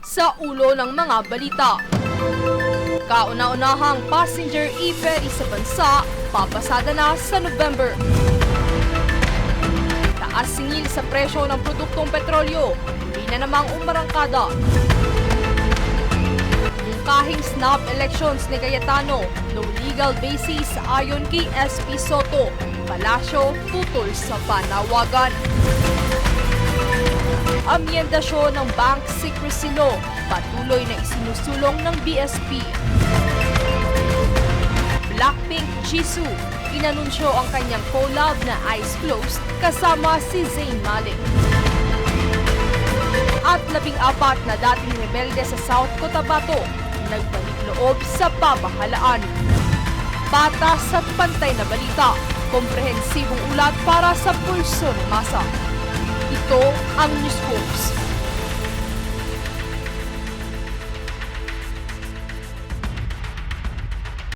sa ulo ng mga balita. Kauna-unahang passenger e-ferry sa bansa, papasada na sa November. Taas singil sa presyo ng produktong petrolyo, hindi na namang umarangkada. Kahing snap elections ni Cayetano, no legal basis ayon kay SP Soto, Palasyo tutol sa panawagan. Amyendasyon ng Bank Secrecy Law, patuloy na isinusulong ng BSP. Blackpink Jisoo, inanunsyo ang kanyang collab na Eyes Closed kasama si Zayn Malik. At 14 na dating rebelde sa South Cotabato, nagbalik loob sa pamahalaan. Patas at pantay na balita, komprehensibong ulat para sa pulso ng masa. Ito ang News Corps.